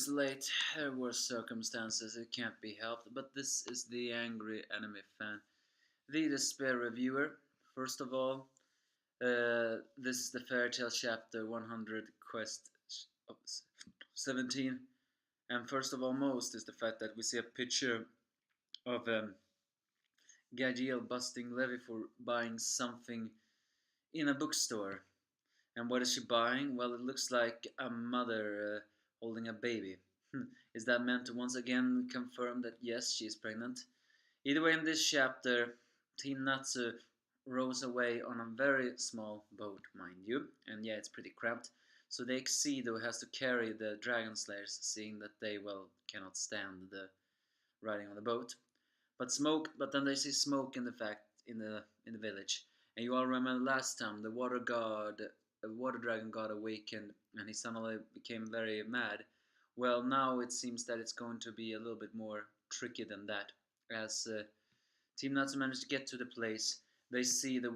is late. There were circumstances, it can't be helped, but this is the angry anime fan, the despair reviewer. First of all, this is the fairy tale chapter 100, quest 17. And first of all, most is the fact that we see a picture of Gajiel busting Levy for buying something in a bookstore. And what is she buying? Well, it looks like a mother holding a baby. Is that meant to once again confirm that yes, she is pregnant? Either way, in this chapter, Team Natsu rows away on a very small boat, mind you, and yeah, it's pretty cramped. So they Exido has to carry the dragon slayers, seeing that they well cannot stand the riding on the boat. But then they see smoke in the fact in the village. And you all remember last time the water dragon god awakened, and he suddenly became very mad. Well, now it seems that it's going to be a little bit more tricky than that, as Team Natsu managed to get to the place. They see the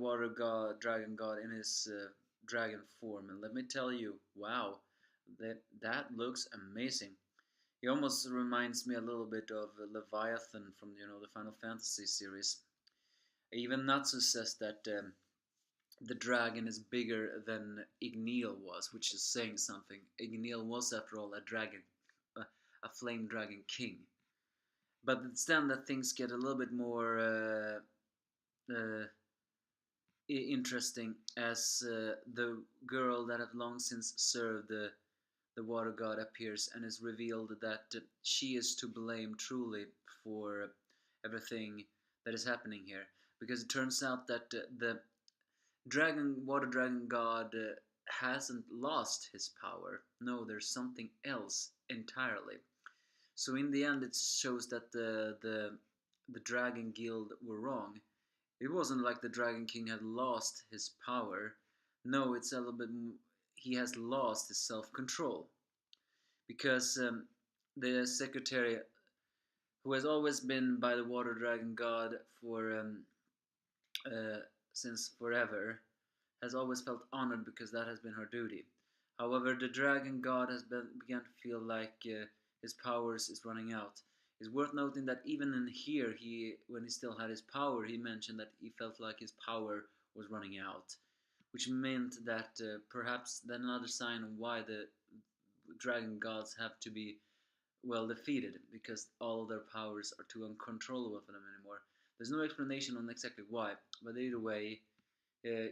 dragon god in his dragon form, and let me tell you, wow, that looks amazing. He almost reminds me a little bit of Leviathan from the Final Fantasy series. Even Natsu says that the dragon is bigger than Igneel was, which is saying something. Igneel was, after all, a dragon, a flame dragon king. But it's then that things get a little bit more interesting, as the girl that had long since served the water god appears and is revealed that she is to blame truly for everything that is happening here, because it turns out that the water dragon god hasn't lost his power. No, there's something else entirely. So in the end, it shows that the dragon guild were wrong. It wasn't like the dragon king had lost his power. No, it's a little bit. He has lost his self-control, because the secretary, who has always been by the water dragon god for since forever, has always felt honored because that has been her duty. However, the dragon god has begun to feel like his powers is running out. It's worth noting that even in here, when he still had his power, he mentioned that he felt like his power was running out, which meant that perhaps then another sign of why the dragon gods have to be well defeated, because all of their powers are too uncontrollable for them anymore. There's no explanation on exactly why, but either way,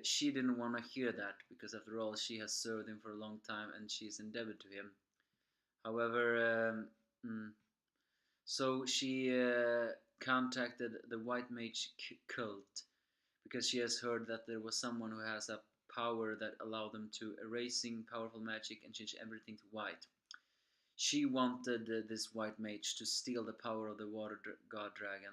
she didn't want to hear that, because after all, she has served him for a long time and she's indebted to him. However, so she contacted the White Mage cult, because she has heard that there was someone who has a power that allowed them to erasing powerful magic and change everything to white. She wanted this white mage to steal the power of the water god dragon,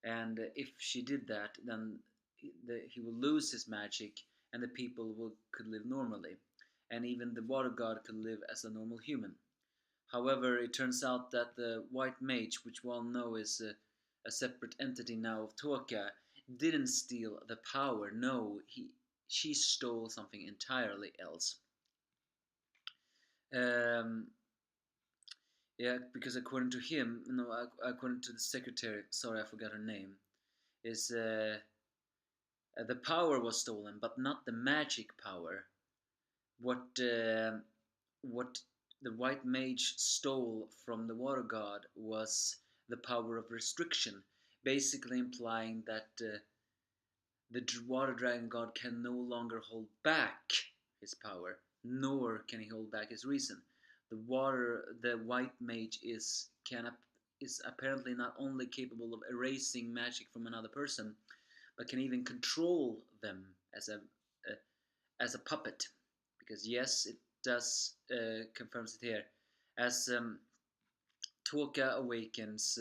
and if she did that, then he will lose his magic, and the people could live normally, and even the water god could live as a normal human. However, it turns out that the white mage, which we all know is a separate entity now of Toka, didn't steal the power. No, she stole something entirely else. Um, Yeah, because according to him, no, according to the secretary, sorry, I forgot her name, is the power was stolen, but not the magic power. What the white mage stole from the water god was the power of restriction, basically implying that the water dragon god can no longer hold back his power, nor can he hold back his reason. The white mage is apparently not only capable of erasing magic from another person, but can even control them as a puppet. Because yes, it does confirms it here. As Toka awakens,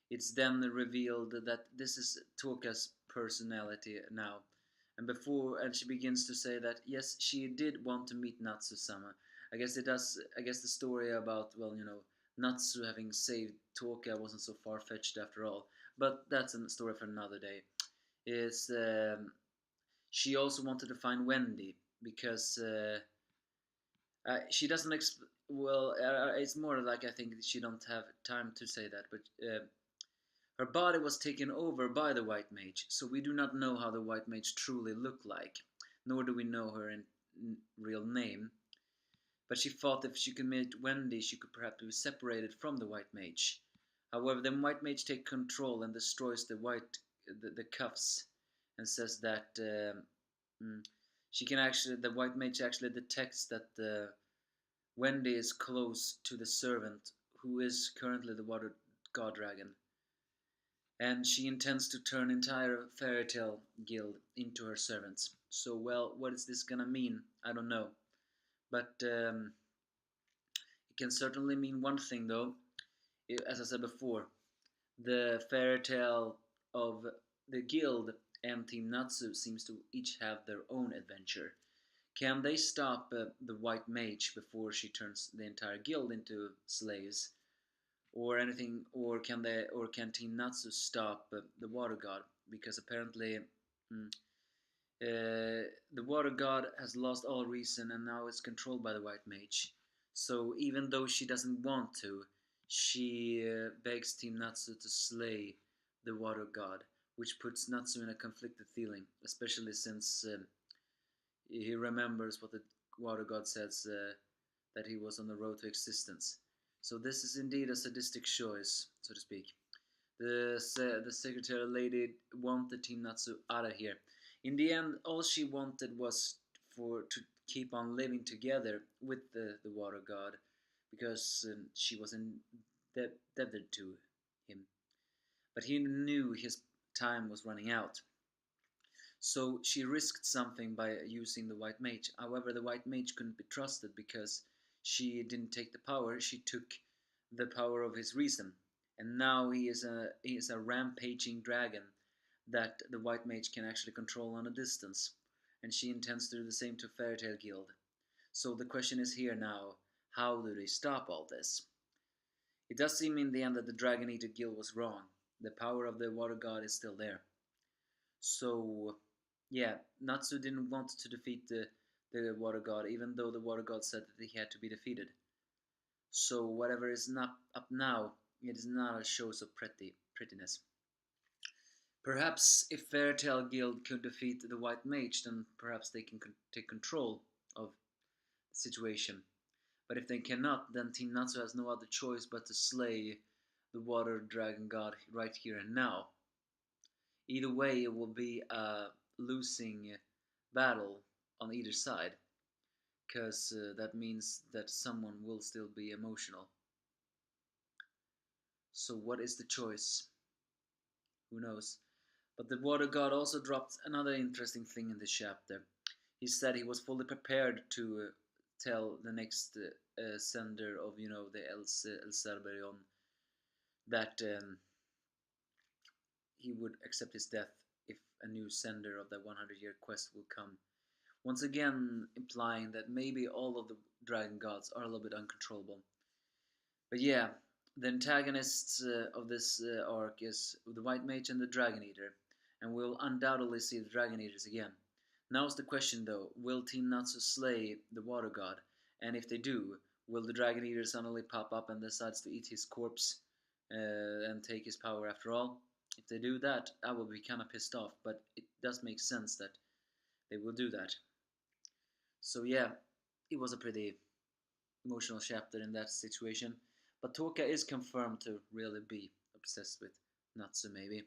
it's then revealed that this is Toka's personality now. And she begins to say that yes, she did want to meet Natsu-sama. I guess it does. I guess the story about Natsu having saved Toka wasn't so far fetched after all. But that's a story for another day. Is she also wanted to find Wendy, because she doesn't well, it's more like I think she don't have time to say that, but her body was taken over by the White Mage, so we do not know how the White Mage truly looked like, nor do we know her real name. But she thought if she could meet Wendy, she could perhaps be separated from the White Mage. However, the White Mage takes control and destroys the cuffs, and says that she can actually the White Mage actually detects that Wendy is close to the servant, who is currently the Water God Dragon, and she intends to turn entire Fairy Tale Guild into her servants. So, well, what is this gonna mean? I don't know, but it can certainly mean one thing, though. As I said before, the fairy tale of the guild and Team Natsu seems to each have their own adventure. Can they stop the White Mage before she turns the entire guild into slaves, or anything? Or can Team Natsu stop the Water God? Because apparently, mm, the Water God has lost all reason and now is controlled by the White Mage. So even though she doesn't want to, she begs Team Natsu to slay the Water God, which puts Natsu in a conflicted feeling, especially since he remembers what the Water God says, that he was on the road to existence. So this is indeed a sadistic choice, so to speak. The secretary lady wanted Team Natsu out of here. In the end, all she wanted was for to keep on living together with the Water God, because she was indebted to him. But he knew his time was running out. So she risked something by using the White Mage. However, the White Mage couldn't be trusted because she didn't take the power, she took the power of his reason. And now he is a rampaging dragon that the White Mage can actually control on a distance. And she intends to do the same to Fairy Tail Guild. So the question is here now, how do they stop all this? It does seem in the end that the Dragon Eater Guild was wrong. The power of the Water God is still there. So, yeah, Natsu didn't want to defeat the Water God, even though the Water God said that he had to be defeated. So, whatever is not up now, it is not a show of prettiness. Perhaps if Fairytale Guild could defeat the White Mage, then perhaps they can take control of the situation. But if they cannot, then Team Natsu has no other choice but to slay the Water Dragon God right here and now. Either way, it will be a losing battle on either side, because that means that someone will still be emotional. So, what is the choice? Who knows? But the Water God also dropped another interesting thing in this chapter. He said he was fully prepared to tell the next sender of, the El Cerberion that he would accept his death if a new sender of the 100-year quest will come. Once again, implying that maybe all of the dragon gods are a little bit uncontrollable. But yeah, the antagonists of this arc is the White Mage and the Dragon Eater, and we'll undoubtedly see the Dragon Eaters again. Now's the question though, will Team Natsu slay the Water God? And if they do, will the Dragon Eater suddenly pop up and decides to eat his corpse and take his power after all? If they do that, I will be kind of pissed off, but it does make sense that they will do that. So yeah, it was a pretty emotional chapter in that situation. But Toka is confirmed to really be obsessed with Natsu, maybe.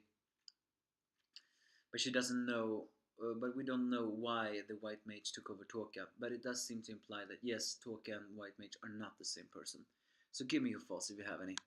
But she doesn't know, but we don't know why the White Mage took over Toka. But it does seem to imply that yes, Toka and White Mage are not the same person. So give me your thoughts if you have any.